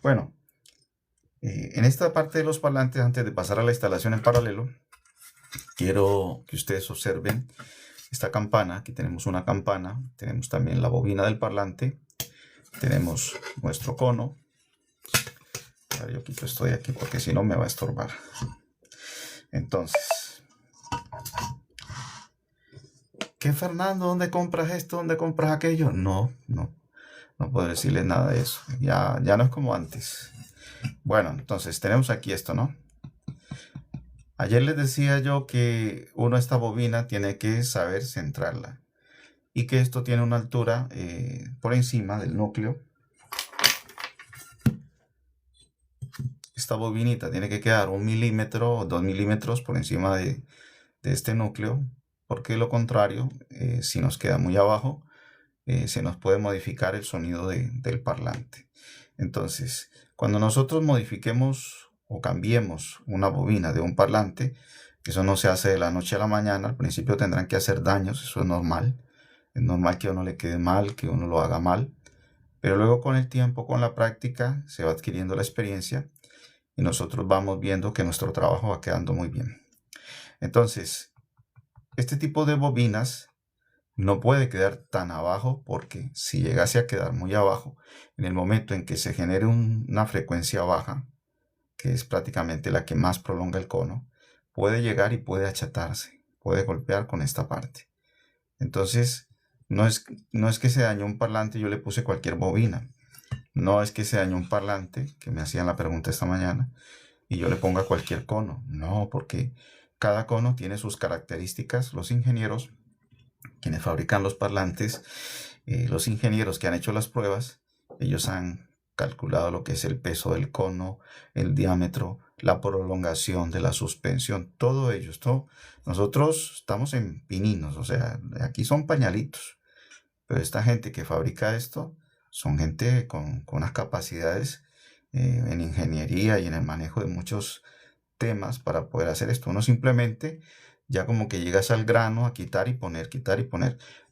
Bueno, en esta parte de los parlantes, antes de pasar a la instalación en paralelo, quiero que ustedes observen esta campana. Aquí tenemos una campana, tenemos también la bobina del parlante, tenemos nuestro cono. A ver, yo quito esto de aquí porque si no me va a estorbar. Entonces, ¿qué, Fernando? ¿Dónde compras esto? ¿Dónde compras aquello? No puedo decirles nada de eso. Ya no es como antes. Bueno, entonces tenemos aquí esto, ¿no? Ayer les decía yo que esta bobina tiene que saber centrarla y que esto tiene una altura por encima del núcleo. Esta bobinita tiene que quedar 1 milímetro o 2 milímetros por encima de este núcleo, porque de lo contrario, si nos queda muy abajo, se nos puede modificar el sonido del parlante. Entonces, cuando nosotros modifiquemos o cambiemos una bobina de un parlante, eso no se hace de la noche a la mañana. Al principio tendrán que hacer daños, eso es normal. Es normal que a uno le quede mal, que uno lo haga mal. Pero luego con el tiempo, con la práctica, se va adquiriendo la experiencia y nosotros vamos viendo que nuestro trabajo va quedando muy bien. Entonces, este tipo de bobinas no puede quedar tan abajo, porque si llegase a quedar muy abajo, en el momento en que se genere una frecuencia baja, que es prácticamente la que más prolonga el cono, puede llegar y puede achatarse, puede golpear con esta parte. Entonces, no es que se dañó un parlante y yo le puse cualquier bobina. No es que se dañó un parlante, que me hacían la pregunta esta mañana, y yo le ponga cualquier cono. No, porque cada cono tiene sus características. Los ingenieros, quienes fabrican los parlantes, los ingenieros que han hecho las pruebas, ellos han calculado lo que es el peso del cono, el diámetro, la prolongación de la suspensión, todo ello. Nosotros estamos en pininos, o sea, aquí son pañalitos, pero esta gente que fabrica esto son gente con unas capacidades en ingeniería y en el manejo de muchos temas para poder hacer esto. Uno simplemente ya como que llegas al grano a quitar y poner,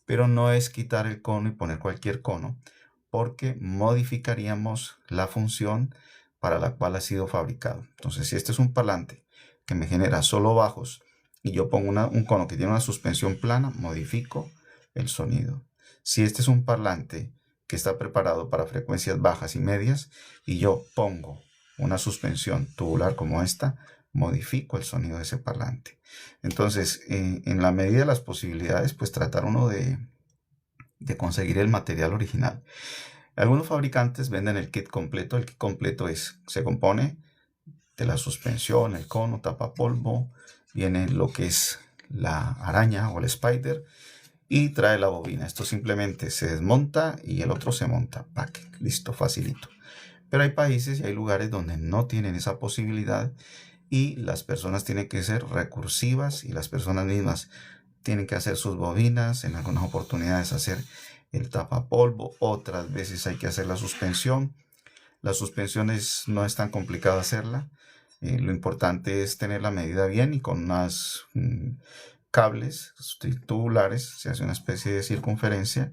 pero no es quitar el cono y poner cualquier cono, porque modificaríamos la función para la cual ha sido fabricado. Entonces, si este es un parlante que me genera solo bajos y yo pongo un cono que tiene una suspensión plana, modifico el sonido. Si este es un parlante que está preparado para frecuencias bajas y medias y yo pongo una suspensión tubular como esta, modifico el sonido de ese parlante. Entonces, en la medida de las posibilidades, pues tratar uno de conseguir el material original. Algunos fabricantes venden el kit completo. El kit completo se compone de la suspensión, el cono, tapapolvo, viene lo que es la araña o el spider y trae la bobina. Esto simplemente se desmonta y el otro se monta. ¡Pac! Listo, facilito. Pero hay países y hay lugares donde no tienen esa posibilidad y las personas tienen que ser recursivas y las personas mismas tienen que hacer sus bobinas, en algunas oportunidades hacer el tapapolvo, otras veces hay que hacer la suspensión. La suspensión no es tan complicado hacerla. Lo importante es tener la medida bien y con unas cables tubulares se hace una especie de circunferencia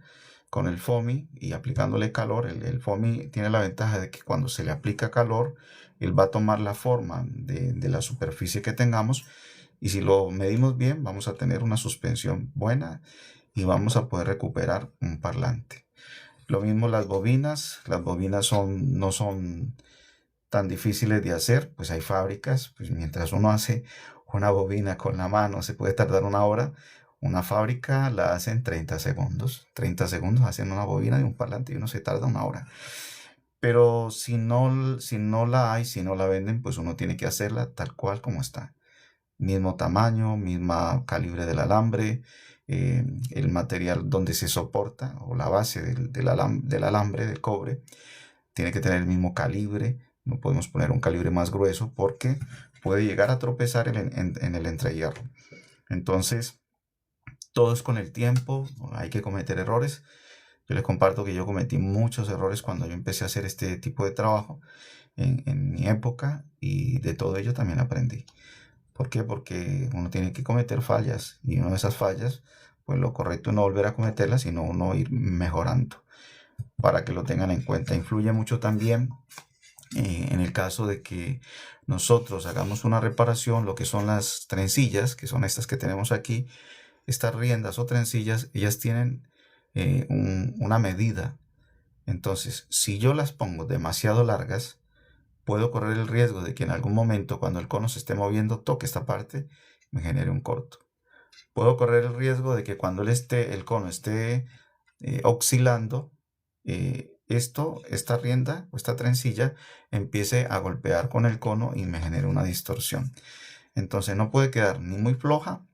con el foamy y aplicándole calor. El foamy tiene la ventaja de que cuando se le aplica calor, él va a tomar la forma de la superficie que tengamos y si lo medimos bien vamos a tener una suspensión buena y vamos a poder recuperar un parlante. Lo mismo las bobinas no son tan difíciles de hacer, pues hay fábricas, pues mientras uno hace una bobina con la mano se puede tardar 1 hora, una fábrica la hace en 30 segundos. 30 segundos hacen una bobina de un parlante y uno se tarda 1 hora. Pero si no la hay, si no la venden, pues uno tiene que hacerla tal cual como está. Mismo tamaño, misma calibre del alambre, el material donde se soporta o la base del alambre, del cobre, tiene que tener el mismo calibre. No podemos poner un calibre más grueso porque puede llegar a tropezar en el entrehierro. Entonces, todo es con el tiempo, hay que cometer errores. Yo les comparto que yo cometí muchos errores cuando yo empecé a hacer este tipo de trabajo en mi época y de todo ello también aprendí. ¿Por qué? Porque uno tiene que cometer fallas y una de esas fallas, pues lo correcto es no volver a cometerlas, sino uno ir mejorando para que lo tengan en cuenta. Influye mucho también En el caso de que nosotros hagamos una reparación, lo que son las trencillas, que son estas que tenemos aquí, estas riendas o trencillas, ellas tienen una medida. Entonces, si yo las pongo demasiado largas, puedo correr el riesgo de que en algún momento, cuando el cono se esté moviendo, toque esta parte y me genere un corto. Puedo correr el riesgo de que cuando el cono esté oscilando, esta rienda o esta trencilla empiece a golpear con el cono y me genere una distorsión. Entonces no puede quedar ni muy floja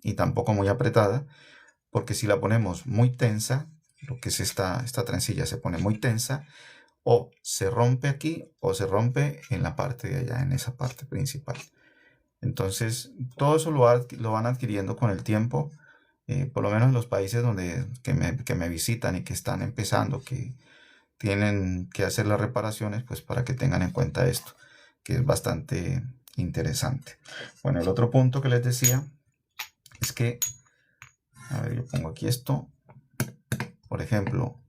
y tampoco muy apretada, porque si la ponemos muy tensa, lo que es esta trencilla se pone muy tensa, o se rompe aquí o se rompe en la parte de allá, en esa parte principal. Entonces, todo eso lo van adquiriendo con el tiempo, por lo menos en los países que me visitan y que están empezando, que tienen que hacer las reparaciones, pues para que tengan en cuenta esto, que es bastante interesante. Bueno, el otro punto que les decía es que, a ver, yo pongo aquí esto, por ejemplo,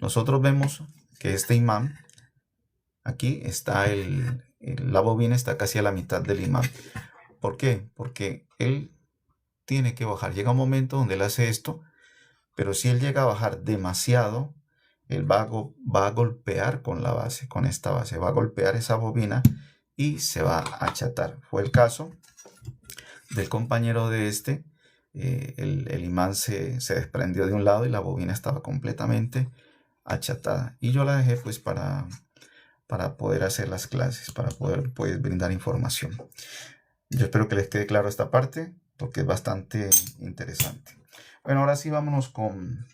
nosotros vemos que este imán, aquí está la bobina está casi a la mitad del imán. ¿Por qué? Porque él tiene que bajar. Llega un momento donde él hace esto, pero si él llega a bajar demasiado, él va a golpear con la base, con esta base, va a golpear esa bobina y se va a achatar. Fue el caso del compañero de este. El imán se desprendió de un lado y la bobina estaba completamente achatada. Y yo la dejé pues para poder hacer las clases, para poder pues, brindar información. Yo espero que les quede claro esta parte, porque es bastante interesante. Bueno, ahora sí vámonos con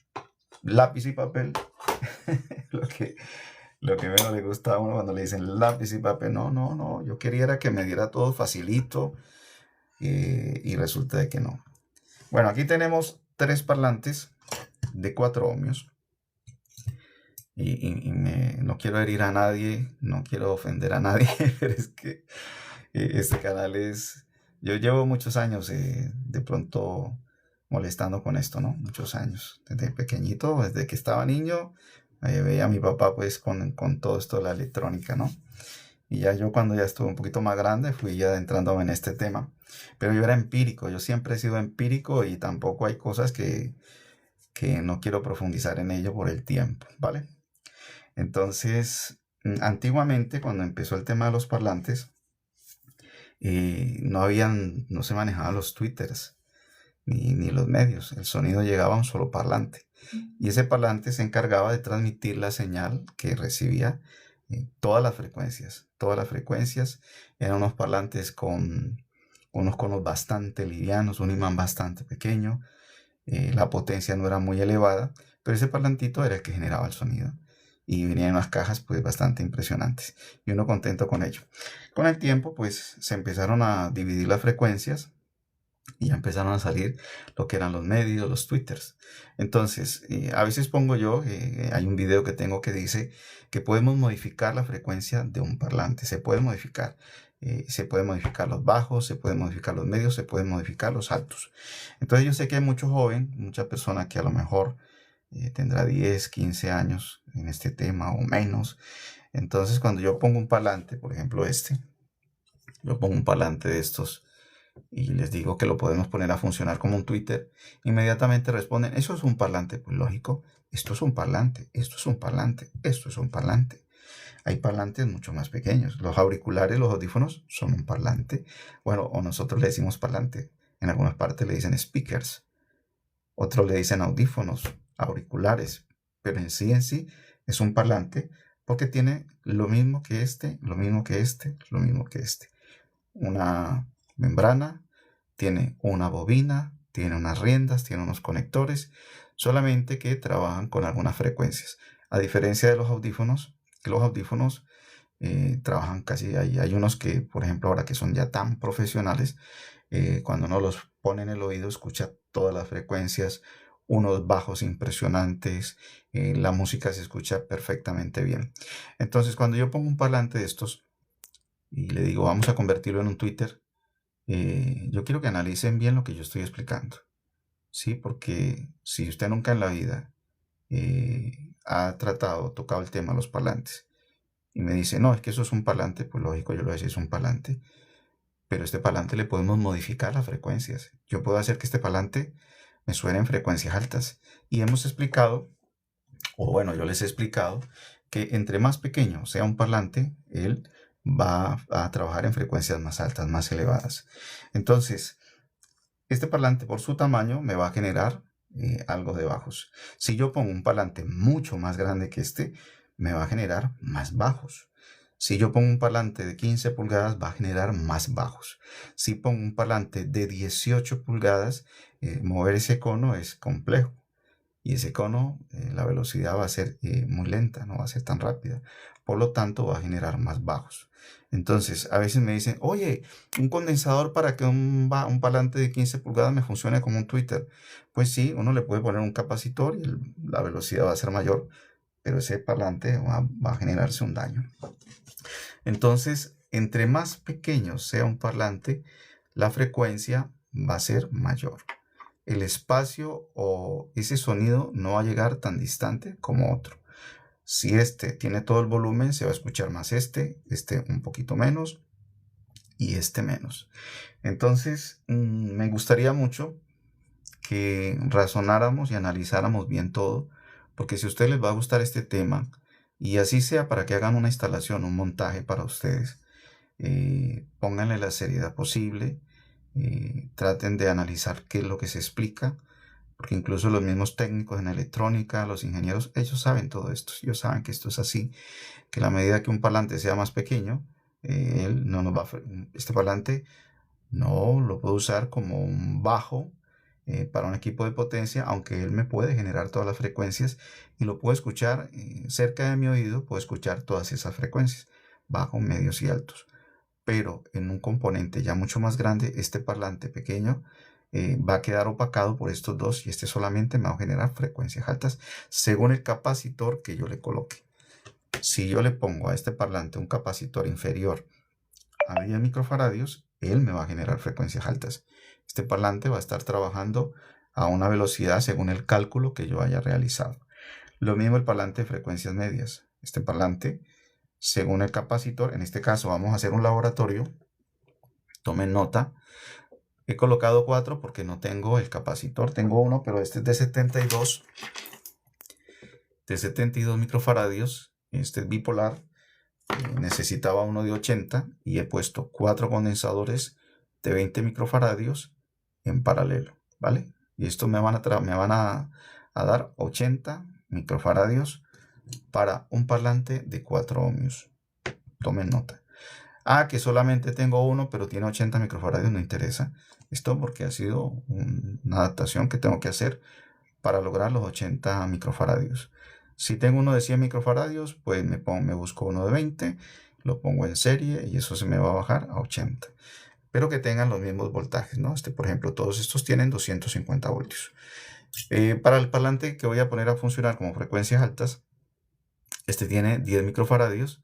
lápiz y papel. lo que menos le gusta a uno cuando le dicen lápiz y papel. No, yo quería era que me diera todo facilito y resulta de que no. Bueno, aquí tenemos 3 parlantes de 4 ohmios. No quiero herir a nadie, no quiero ofender a nadie, pero es que este canal es... Yo llevo muchos años de pronto molestando con esto, ¿no? Muchos años. Desde pequeñito, desde que estaba niño, veía a mi papá pues con todo esto de la electrónica, ¿no? Y ya yo cuando ya estuve un poquito más grande fui ya adentrándome en este tema. Pero yo era empírico, yo siempre he sido empírico y tampoco hay cosas que no quiero profundizar en ello por el tiempo, ¿vale? Entonces, antiguamente cuando empezó el tema de los parlantes, no se manejaban los tweeters ni los medios. El sonido llegaba a un solo parlante. Y ese parlante se encargaba de transmitir la señal que recibía todas las frecuencias. Todas las frecuencias eran unos parlantes con unos conos bastante livianos, un imán bastante pequeño. La potencia no era muy elevada, pero ese parlantito era el que generaba el sonido. Y venían unas cajas pues bastante impresionantes. Y uno contento con ello. Con el tiempo pues se empezaron a dividir las frecuencias y ya empezaron a salir lo que eran los medios, los twitters. Entonces, a veces pongo yo, hay un video que tengo que dice que podemos modificar la frecuencia de un parlante. Se puede modificar. Se pueden modificar los bajos, se pueden modificar los medios, se pueden modificar los altos. Entonces yo sé que hay mucho joven, mucha persona que a lo mejor tendrá 10, 15 años en este tema o menos. Entonces cuando yo pongo un parlante, por ejemplo yo pongo un parlante de estos y les digo que lo podemos poner a funcionar como un Twitter, inmediatamente responden, eso es un parlante. Pues lógico, esto es un parlante, esto es un parlante, esto es un parlante. Hay parlantes mucho más pequeños. Los auriculares, los audífonos son un parlante. Bueno, o nosotros le decimos parlante. En algunas partes le dicen speakers. Otros le dicen audífonos, auriculares. Pero en sí es un parlante porque tiene lo mismo que este, lo mismo que este, lo mismo que este. Una membrana, tiene una bobina, tiene unas riendas, tiene unos conectores, solamente que trabajan con algunas frecuencias. A diferencia de los audífonos, que los audífonos trabajan casi ahí. Hay unos que, por ejemplo, ahora que son ya tan profesionales, cuando uno los pone en el oído, escucha todas las frecuencias, unos bajos impresionantes, la música se escucha perfectamente bien. Entonces, cuando yo pongo un parlante de estos y le digo, vamos a convertirlo en un Twitter, yo quiero que analicen bien lo que yo estoy explicando, ¿sí? Porque si usted nunca en la vida ha tocado el tema de los parlantes y me dice, no, es que eso es un parlante, pues lógico, yo lo voy a decir, es un parlante, pero este parlante le podemos modificar las frecuencias. Yo puedo hacer que este parlante me suene en frecuencias altas. Y hemos explicado, o bueno, yo les he explicado, que entre más pequeño sea un parlante, él va a trabajar en frecuencias más altas, más elevadas. Entonces, este parlante por su tamaño me va a generar algo de bajos. Si yo pongo un parlante mucho más grande que este, me va a generar más bajos. Si yo pongo un parlante de 15 pulgadas, va a generar más bajos. Si pongo un parlante de 18 pulgadas, mover ese cono es complejo. Y ese cono, la velocidad va a ser muy lenta, no va a ser tan rápida. Por lo tanto, va a generar más bajos. Entonces, a veces me dicen, oye, un condensador para que un parlante de 15 pulgadas me funcione como un tweeter. Pues sí, uno le puede poner un capacitor y la velocidad va a ser mayor, pero ese parlante va a generarse un daño. Entonces, entre más pequeño sea un parlante, la frecuencia va a ser mayor. El espacio o ese sonido no va a llegar tan distante como otro. Si este tiene todo el volumen, se va a escuchar más este un poquito menos y este menos. Entonces, me gustaría mucho que razonáramos y analizáramos bien todo, porque si a ustedes les va a gustar este tema, y así sea para que hagan una instalación, un montaje para ustedes, pónganle la seriedad posible, traten de analizar qué es lo que se explica, porque incluso los mismos técnicos en electrónica, los ingenieros, ellos saben todo esto, ellos saben que esto es así, que a la medida que un parlante sea más pequeño, él no nos va este parlante no lo puedo usar como un bajo para un equipo de potencia, aunque él me puede generar todas las frecuencias y lo puedo escuchar cerca de mi oído, puedo escuchar todas esas frecuencias, bajos, medios y altos. Pero en un componente ya mucho más grande, este parlante pequeño va a quedar opacado por estos dos y este solamente me va a generar frecuencias altas según el capacitor que yo le coloque. Si yo le pongo a este parlante un capacitor inferior a 10 microfaradios, él me va a generar frecuencias altas. Este parlante va a estar trabajando a una velocidad según el cálculo que yo haya realizado. Lo mismo el parlante de frecuencias medias. Este parlante, según el capacitor, en este caso vamos a hacer un laboratorio. Tomen nota. He colocado 4 porque no tengo el capacitor. Tengo uno, pero este es de 72 microfaradios. Este es bipolar. Necesitaba uno de 80 y he puesto 4 condensadores de 20 microfaradios en paralelo, ¿vale? Y esto me van a dar 80 microfaradios para un parlante de 4 ohmios. Tomen nota. Que solamente tengo uno, pero tiene 80 microfaradios, no interesa. Esto porque ha sido una adaptación que tengo que hacer para lograr los 80 microfaradios. Si tengo uno de 100 microfaradios, pues me busco uno de 20, lo pongo en serie y eso se me va a bajar a 80. Pero que tengan los mismos voltajes, ¿no? Por ejemplo, todos estos tienen 250 voltios. Para el parlante que voy a poner a funcionar como frecuencias altas, este tiene 10 microfaradios,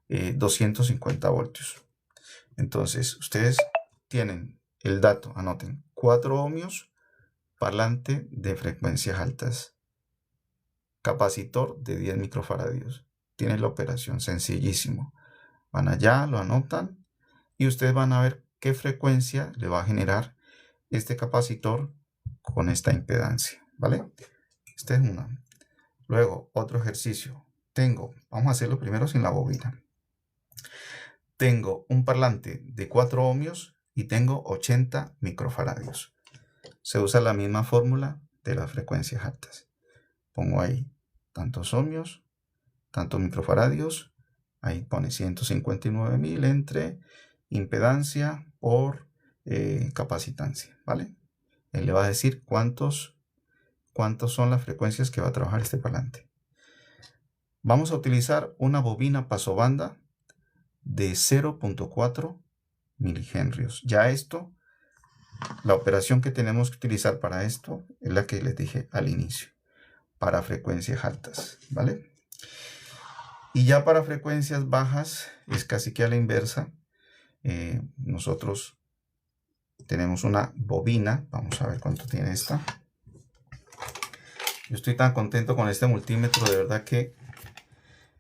250 voltios. Entonces, ustedes tienen el dato, anoten, 4 ohmios, parlante de frecuencias altas, capacitor de 10 microfaradios. Tienen la operación, sencillísimo. Van allá, lo anotan y ustedes van a ver qué frecuencia le va a generar este capacitor con esta impedancia, ¿vale? Este es uno. Luego, otro ejercicio. Vamos a hacerlo primero sin la bobina. Tengo un parlante de 4 ohmios y tengo 80 microfaradios. Se usa la misma fórmula de las frecuencias altas. Pongo ahí tantos ohmios, tantos microfaradios. Ahí pone 159.000 entre impedancia por capacitancia, ¿vale? Él le va a decir cuántos son las frecuencias que va a trabajar este parlante. Vamos a utilizar una bobina pasobanda de 0.4 milihenrios. Ya esto, la operación que tenemos que utilizar para esto es la que les dije al inicio, para frecuencias altas, ¿vale? Y ya para frecuencias bajas es casi que a la inversa. Nosotros tenemos una bobina, vamos a ver cuánto tiene esta. Yo estoy tan contento con este multímetro, de verdad que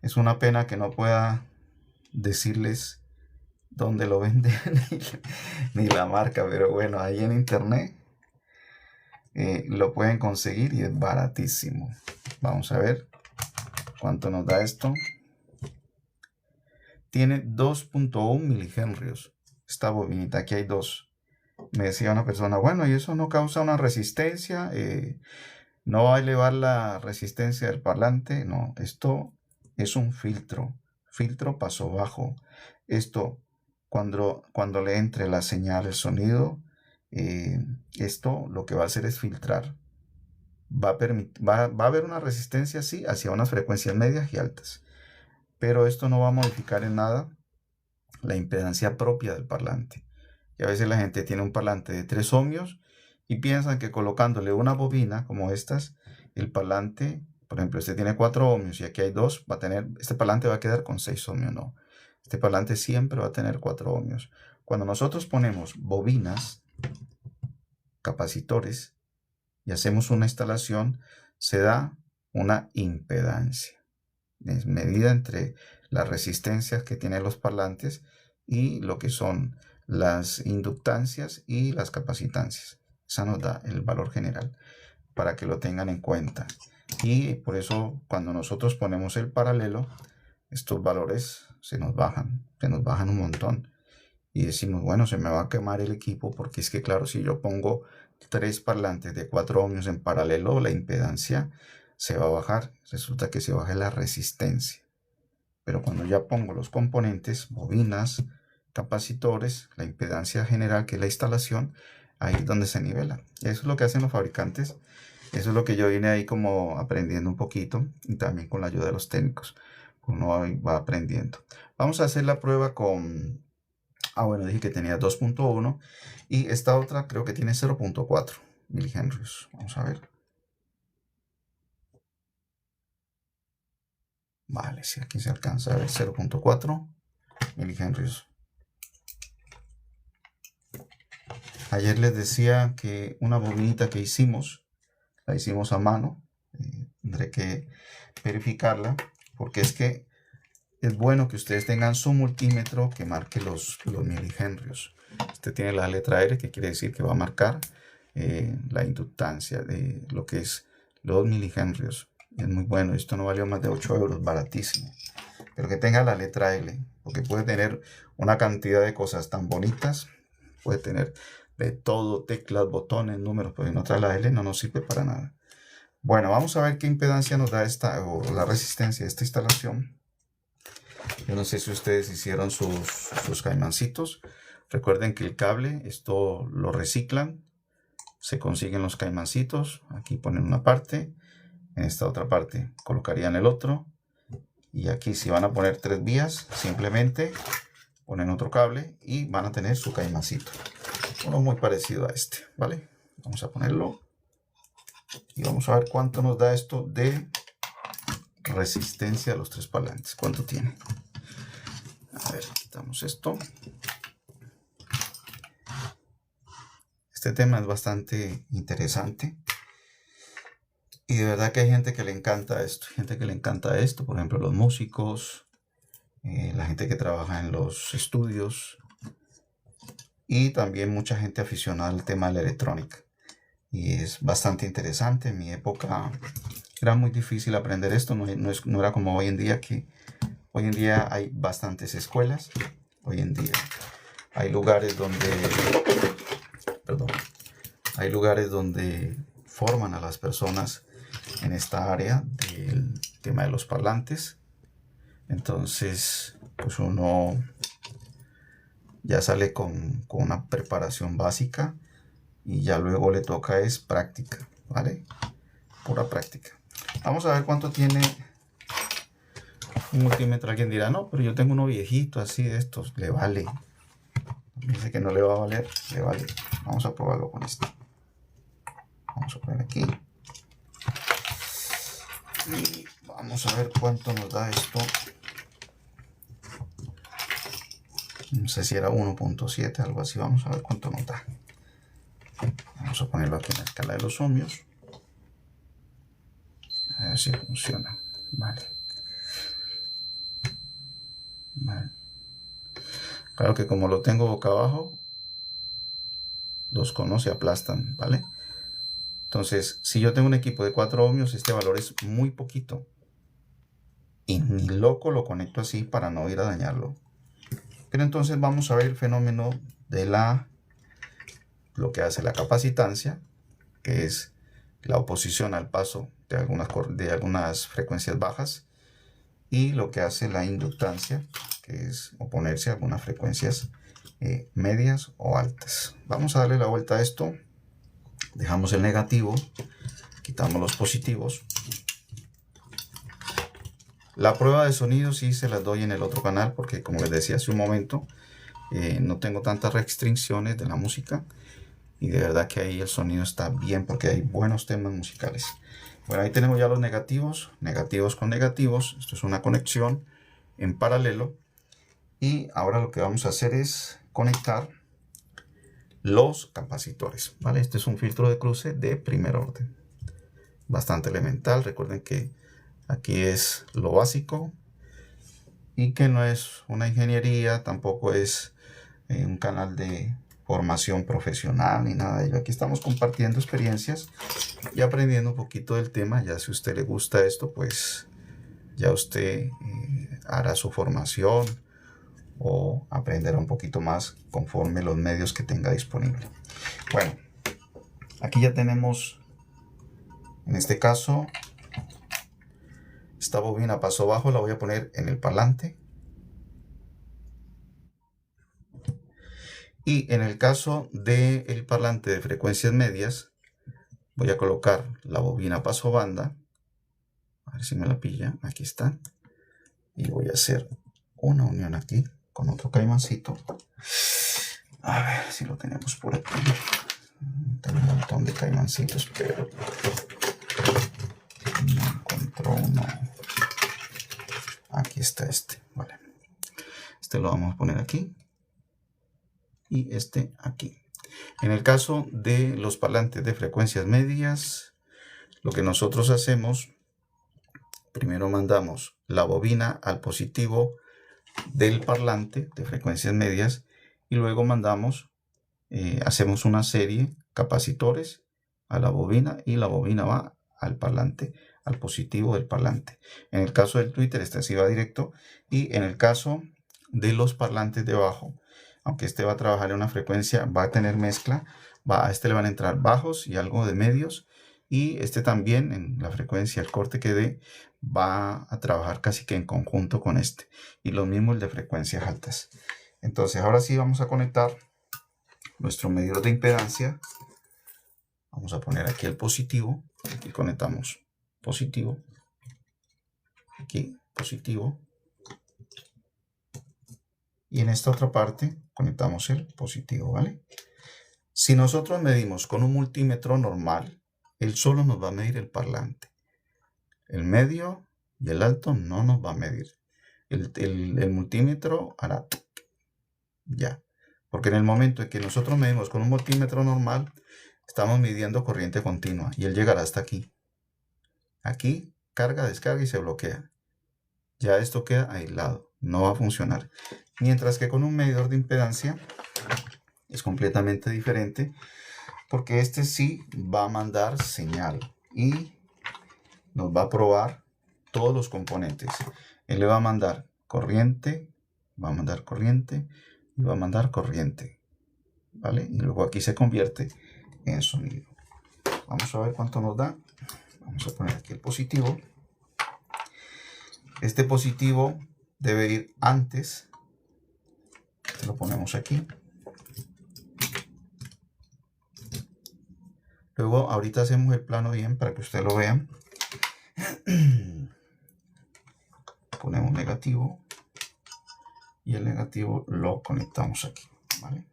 Es una pena que no pueda decirles dónde lo venden ni la marca, pero bueno, ahí en internet lo pueden conseguir y es baratísimo. Vamos a ver cuánto nos da esto. Tiene 2.1 milihenrios. Esta bobinita, aquí hay dos. Me decía una persona, bueno, ¿y eso no causa una resistencia? ¿No va a elevar la resistencia del parlante? No, esto es un filtro. Filtro paso bajo. Esto, cuando le entre la señal, el sonido, esto lo que va a hacer es filtrar. Va a haber una resistencia, sí, hacia unas frecuencias medias y altas. Pero esto no va a modificar en nada la impedancia propia del parlante. Y a veces la gente tiene un parlante de 3 ohmios y piensan que colocándole una bobina como estas, el parlante, por ejemplo, este tiene 4 ohmios y aquí hay 2, este parlante va a quedar con 6 ohmios. No, este parlante siempre va a tener 4 ohmios. Cuando nosotros ponemos bobinas, capacitores, y hacemos una instalación, se da una impedancia. Es medida entre las resistencias que tienen los parlantes y lo que son las inductancias y las capacitancias. Esa nos da el valor general para que lo tengan en cuenta. Y por eso cuando nosotros ponemos el paralelo, estos valores se nos bajan un montón. Y decimos, bueno, se me va a quemar el equipo porque es que claro, si yo pongo 3 parlantes de 4 ohmios en paralelo, la impedancia se va a bajar. Resulta que se baja la resistencia. Pero cuando ya pongo los componentes, bobinas, capacitores, la impedancia general, que es la instalación, ahí es donde se nivela. Eso es lo que hacen los fabricantes. Eso es lo que yo vine ahí como aprendiendo un poquito y también con la ayuda de los técnicos. Uno va aprendiendo. Vamos a hacer la prueba con... bueno, dije que tenía 2.1 y esta otra creo que tiene 0.4 milihenrios. Vamos a ver. Vale, si aquí se alcanza a ver 0.4 milihenrios. Ayer les decía que una bobinita que hicimos, la hicimos a mano. Tendré que verificarla porque es que es bueno que ustedes tengan su multímetro que marque los milihenrios. Este tiene la letra R, que quiere decir que va a marcar la inductancia de lo que es los milihenrios. Es muy bueno, esto no valió más de 8 euros, baratísimo. Pero que tenga la letra L, porque puede tener una cantidad de cosas tan bonitas, puede tener de todo, teclas, botones, números, pero si no trae la L no nos sirve para nada. Bueno, vamos a ver qué impedancia nos da esta, o la resistencia de esta instalación. Yo no sé si ustedes hicieron sus caimancitos. Recuerden que el cable, esto lo reciclan. Se consiguen los caimancitos. Aquí ponen una parte. En esta otra parte colocarían el otro. Y aquí si van a poner 3 vías, simplemente ponen otro cable y van a tener su caimancito. Uno muy parecido a este, ¿vale? Vamos a ponerlo. Y vamos a ver cuánto nos da esto de resistencia a los 3 parlantes. ¿Cuánto tiene? A ver, quitamos esto. Este tema es bastante interesante. Y de verdad que hay gente que le encanta esto. Gente que le encanta esto. Por ejemplo, los músicos. La gente que trabaja en los estudios. Y también mucha gente aficionada al tema de la electrónica. Y es bastante interesante. En mi época era muy difícil aprender esto. No era como hoy en día, que hoy en día hay bastantes escuelas. Hoy en día hay lugares donde forman a las personas en esta área del tema de los parlantes. Entonces, pues uno ya sale con una preparación básica y ya luego le toca es práctica, ¿vale? Pura práctica. Vamos a ver cuánto tiene un multímetro. Alguien dirá, no, pero yo tengo uno viejito así de estos, le vale. Dice que no le va a valer, le vale. Vamos a probarlo con esto. Vamos a poner aquí. Y vamos a ver cuánto nos da esto. No sé si era 1.7, algo así. Vamos a ver cuánto nos da. Vamos a ponerlo aquí en la escala de los ohmios. A ver si funciona. Vale. Vale. Claro que como lo tengo boca abajo, los conos se aplastan, ¿vale? Entonces, si yo tengo un equipo de 4 ohmios, este valor es muy poquito. Y ni loco lo conecto así para no ir a dañarlo. Pero entonces vamos a ver el fenómeno de lo que hace la capacitancia, que es la oposición al paso de algunas frecuencias bajas, y lo que hace la inductancia, que es oponerse a algunas frecuencias medias o altas. Vamos a darle la vuelta a esto. Dejamos el negativo, quitamos los positivos. La prueba de sonido sí se las doy en el otro canal, porque como les decía hace un momento, no tengo tantas restricciones de la música, y de verdad que ahí el sonido está bien porque hay buenos temas musicales. Bueno, ahí tenemos ya los negativos, negativos con negativos. Esto es una conexión en paralelo, y ahora lo que vamos a hacer es conectar los capacitores, ¿vale? Este es un filtro de cruce de primer orden, bastante elemental. Recuerden que aquí es lo básico y que no es una ingeniería, tampoco es un canal de formación profesional ni nada de ello. Aquí estamos compartiendo experiencias y aprendiendo un poquito del tema. Ya si a usted le gusta esto, pues ya usted hará su formación o aprenderá un poquito más conforme los medios que tenga disponible. Bueno, aquí ya tenemos, en este caso, esta bobina paso bajo la voy a poner en el parlante. Y en el caso del parlante de frecuencias medias, voy a colocar la bobina paso banda. A ver si me la pilla. Aquí está. Y voy a hacer una unión aquí con otro caimancito. A ver si lo tenemos por aquí. Tengo un montón de caimancitos, pero no encuentro uno. Aquí está este. Vale. Este lo vamos a poner aquí. Y este aquí. En el caso de los parlantes de frecuencias medias, lo que nosotros hacemos, primero mandamos la bobina al positivo del parlante de frecuencias medias, y luego mandamos, hacemos una serie capacitores a la bobina, y la bobina va al parlante, al positivo del parlante. En el caso del Twitter, este sí va directo, y en el caso de los parlantes de bajo, aunque este va a trabajar en una frecuencia, va a tener mezcla, a este le van a entrar bajos y algo de medios, y este también en la frecuencia, el corte que dé, va a trabajar casi que en conjunto con este, y lo mismo el de frecuencias altas. Entonces ahora sí vamos a conectar nuestro medidor de impedancia. Vamos a poner aquí el positivo, aquí conectamos positivo, aquí positivo, y en esta otra parte conectamos el positivo, ¿vale? Si nosotros medimos con un multímetro normal, él solo nos va a medir el parlante. El medio y el alto no nos va a medir. El multímetro hará ya. Porque en el momento en que nosotros medimos con un multímetro normal, estamos midiendo corriente continua y él llegará hasta aquí. Aquí carga, descarga y se bloquea. Ya esto queda aislado, no va a funcionar. Mientras que con un medidor de impedancia es completamente diferente, porque este sí va a mandar señal y nos va a probar todos los componentes. Él le va a mandar corriente, va a mandar corriente y va a mandar corriente, ¿vale? Y luego aquí se convierte en sonido. Vamos a ver cuánto nos da. Vamos a poner aquí el positivo. Este positivo debe ir antes. Este lo ponemos aquí. Luego ahorita hacemos el plano bien para que ustedes lo vean. Ponemos negativo y el negativo lo conectamos aquí, ¿vale?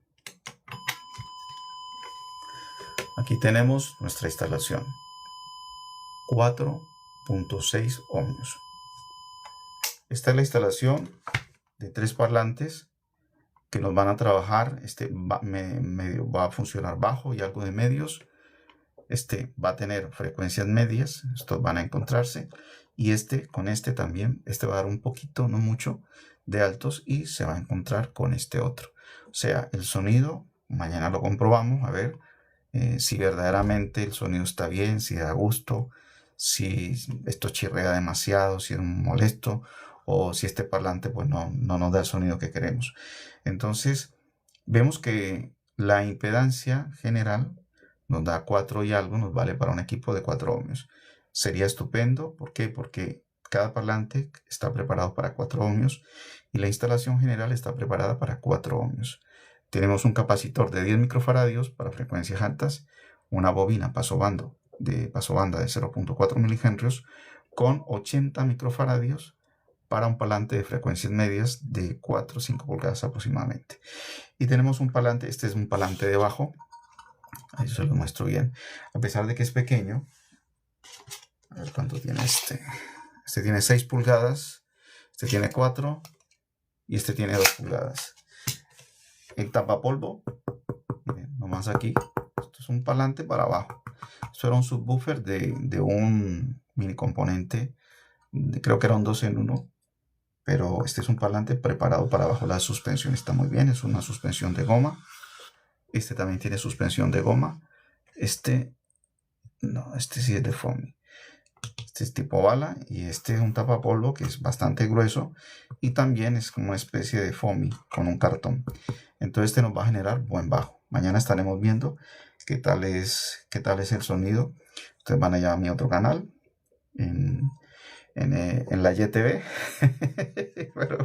Aquí tenemos nuestra instalación, 4.6 ohmios. Esta es la instalación de 3 parlantes que nos van a trabajar. Este va a funcionar bajo y algo de medios. Este va a tener frecuencias medias, estos van a encontrarse, y este con este también, este va a dar un poquito, no mucho, de altos y se va a encontrar con este otro. O sea, el sonido, mañana lo comprobamos, a ver si verdaderamente el sonido está bien, si da gusto, si esto chirrea demasiado, si es molesto, o si este parlante pues no nos da el sonido que queremos. Entonces, vemos que la impedancia general nos da 4 y algo, nos vale para un equipo de 4 ohmios. Sería estupendo, ¿por qué? Porque cada parlante está preparado para 4 ohmios y la instalación general está preparada para 4 ohmios. Tenemos un capacitor de 10 microfaradios para frecuencias altas, una bobina paso banda de 0.4 milihenrios con 80 microfaradios para un parlante de frecuencias medias de 4 o 5 pulgadas aproximadamente. Y tenemos un parlante, este es un parlante de bajo, ahí se lo muestro bien, a pesar de que es pequeño. A ver cuánto tiene este. Este tiene 6 pulgadas, este tiene 4 y este tiene 2 pulgadas. El tapapolvo, miren, nomás aquí, esto es un parlante para abajo. Esto era un subwoofer de un mini componente, creo que era un 2 en 1, pero este es un parlante preparado para abajo. La suspensión está muy bien, es una suspensión de goma. Este también tiene suspensión de goma. Este sí es de foamy. Este es tipo bala y este es un tapapolvo que es bastante grueso y también es como una especie de foamy con un cartón. Entonces este nos va a generar buen bajo. Mañana estaremos viendo qué tal es el sonido. Ustedes van allá a mi otro canal en la YTV. pero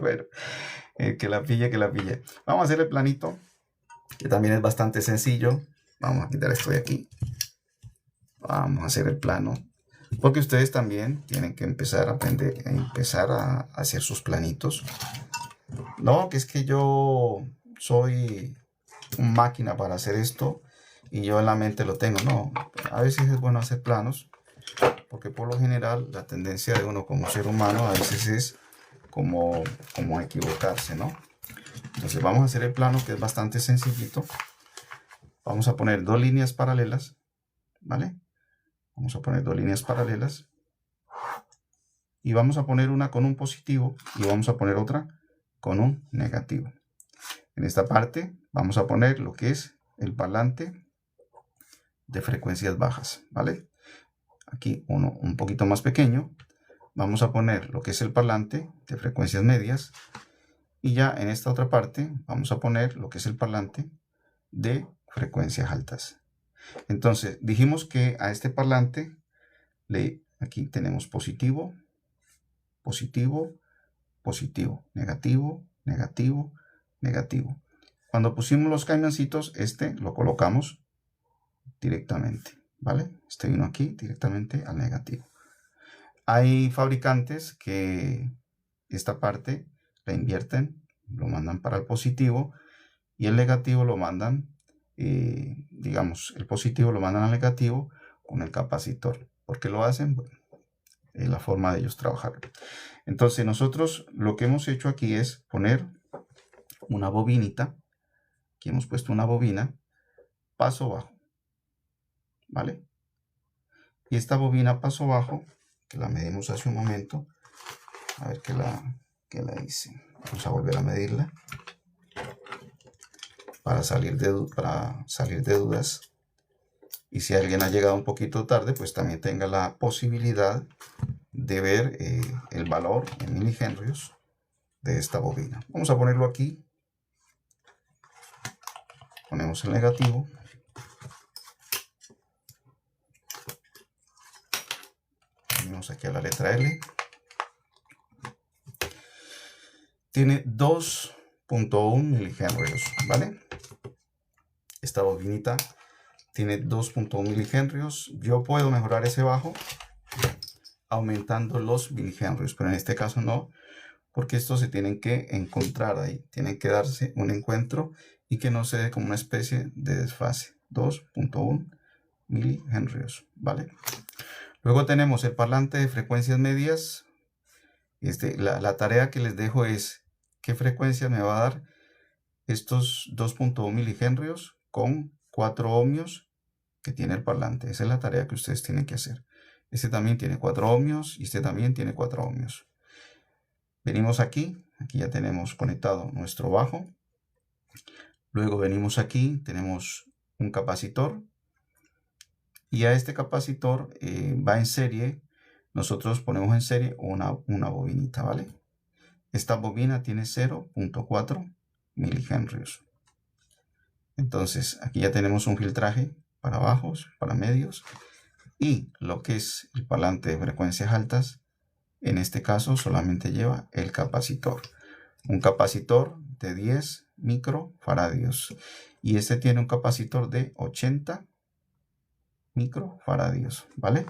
que la pille. Vamos a hacer el planito, que también es bastante sencillo. Vamos a quitar esto de aquí. Vamos a hacer el plano, porque ustedes también tienen que empezar a aprender, empezar a hacer sus planitos. No, que es que yo soy una máquina para hacer esto y yo en la mente lo tengo. No, a veces es bueno hacer planos, porque por lo general la tendencia de uno como ser humano a veces es como equivocarse, ¿no? Entonces vamos a hacer el plano, que es bastante sencillito. Vamos a poner 2 líneas paralelas, ¿vale? Vamos a poner 2 líneas paralelas y vamos a poner una con un positivo y vamos a poner otra con un negativo. En esta parte vamos a poner lo que es el parlante de frecuencias bajas, ¿vale? Aquí uno un poquito más pequeño. Vamos a poner lo que es el parlante de frecuencias medias y ya en esta otra parte vamos a poner lo que es el parlante de frecuencias altas. Entonces dijimos que a este parlante aquí tenemos positivo, positivo, positivo, negativo, negativo, negativo. Cuando pusimos los cañoncitos, este lo colocamos directamente, ¿vale? Este vino aquí directamente al negativo. Hay fabricantes que esta parte la invierten, lo mandan para el positivo y el negativo lo mandan, digamos, el positivo lo mandan al negativo con el capacitor. ¿Por qué lo hacen? Bueno, es la forma de ellos trabajar. Entonces nosotros lo que hemos hecho aquí es poner una bobinita. Aquí hemos puesto una bobina paso bajo, ¿vale? Y esta bobina paso bajo, que la medimos hace un momento, a ver qué la hice. Vamos a volver a medirla para salir de dudas. Y si alguien ha llegado un poquito tarde, pues también tenga la posibilidad de ver el valor en milihenrios de esta bobina. Vamos a ponerlo aquí. Ponemos el negativo. Ponemos aquí a la letra L. Tiene 2.1 milihenrios, ¿vale? Esta bobinita tiene 2.1 milihenrios. Yo puedo mejorar ese bajo aumentando los milihenrios, pero en este caso no, porque estos se tienen que encontrar ahí, tienen que darse un encuentro y que no se dé como una especie de desfase. 2.1 milihenrios, ¿vale? Luego tenemos el parlante de frecuencias medias. La tarea que les dejo es qué frecuencia me va a dar estos 2.1 milihenrios con 4 ohmios que tiene el parlante. Esa es la tarea que ustedes tienen que hacer. Este también tiene 4 ohmios y este también tiene 4 ohmios. Venimos aquí aquí ya tenemos conectado nuestro bajo. Luego venimos aquí, tenemos un capacitor. Y a este capacitor va en serie. Nosotros ponemos en serie una bobinita, ¿vale? Esta bobina tiene 0.4 milihenrios. Entonces, aquí ya tenemos un filtraje para bajos, para medios. Y lo que es el parlante de frecuencias altas, en este caso solamente lleva el capacitor. Un capacitor de 10 microfaradios. Y este tiene un capacitor de 80 microfaradios, ¿vale?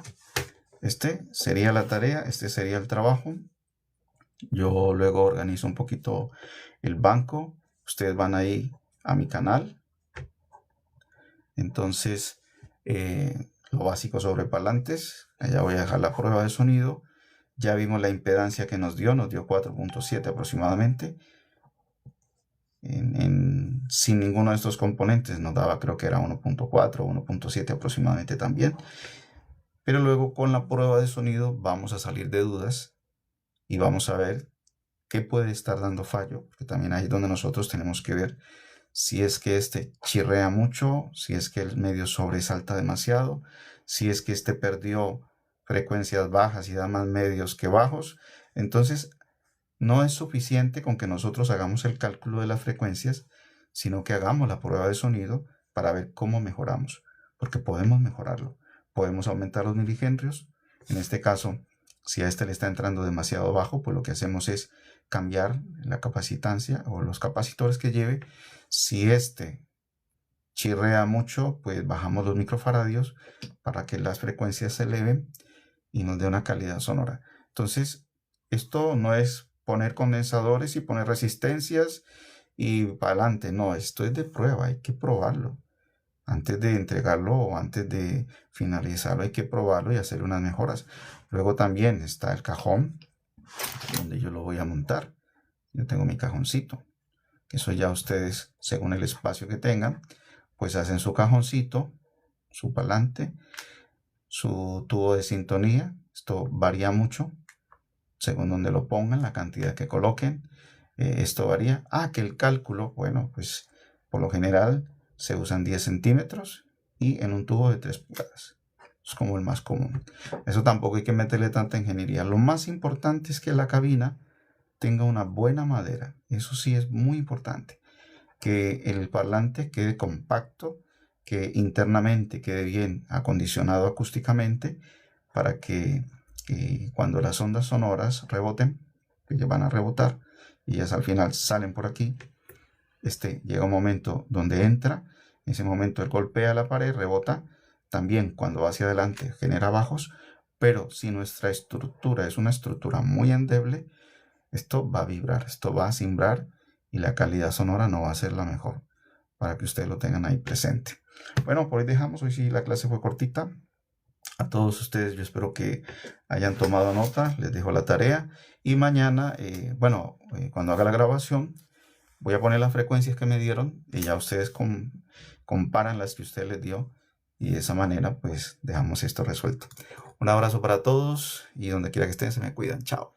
Este sería la tarea, este sería el trabajo. Yo luego organizo un poquito el banco. Ustedes van ahí a mi canal. Entonces, lo básico sobre parlantes. Allá voy a dejar la prueba de sonido. Ya vimos la impedancia que nos dio 4.7 aproximadamente. Sin ninguno de estos componentes nos daba, creo que era 1.4 o 1.7 aproximadamente también. Pero luego con la prueba de sonido vamos a salir de dudas y vamos a ver qué puede estar dando fallo, porque también ahí es donde nosotros tenemos que ver si es que este chirrea mucho, si es que el medio sobresalta demasiado, si es que este perdió frecuencias bajas y da más medios que bajos. Entonces no es suficiente con que nosotros hagamos el cálculo de las frecuencias, sino que hagamos la prueba de sonido para ver cómo mejoramos, porque podemos mejorarlo. Podemos aumentar los milihenrios. En este caso, si a este le está entrando demasiado bajo, pues lo que hacemos es cambiar la capacitancia o los capacitores que lleve. Si este chirrea mucho, pues bajamos los microfaradios para que las frecuencias se eleven y nos dé una calidad sonora. Entonces, esto no es poner condensadores y poner resistencias y para adelante. No, esto es de prueba, hay que probarlo. Antes de entregarlo o antes de finalizarlo hay que probarlo y hacer unas mejoras. Luego también está el cajón donde yo lo voy a montar. Yo tengo mi cajoncito. Eso ya ustedes, según el espacio que tengan, pues hacen su cajoncito, su parlante, su tubo de sintonía. Esto varía mucho según donde lo pongan, la cantidad que coloquen. Esto varía. Que el cálculo, bueno, pues por lo general se usan 10 centímetros y en un tubo de 3 pulgadas. Es como el más común. Eso tampoco hay que meterle tanta ingeniería. Lo más importante es que la cabina tenga una buena madera. Eso sí es muy importante. Que el parlante quede compacto, que internamente quede bien acondicionado acústicamente para que cuando las ondas sonoras reboten, que ya van a rebotar y ellas al final salen por aquí, llega un momento donde entra, en ese momento él golpea la pared, rebota, también cuando va hacia adelante genera bajos, pero si nuestra estructura es una estructura muy endeble, esto va a vibrar, esto va a cimbrar y la calidad sonora no va a ser la mejor, para que ustedes lo tengan ahí presente. Bueno, por hoy dejamos, hoy sí la clase fue cortita. A todos ustedes yo espero que hayan tomado nota, les dejo la tarea y mañana, cuando haga la grabación, voy a poner las frecuencias que me dieron y ya ustedes comparan las que usted les dio y de esa manera pues dejamos esto resuelto. Un abrazo para todos y donde quiera que estén se me cuidan. Chao.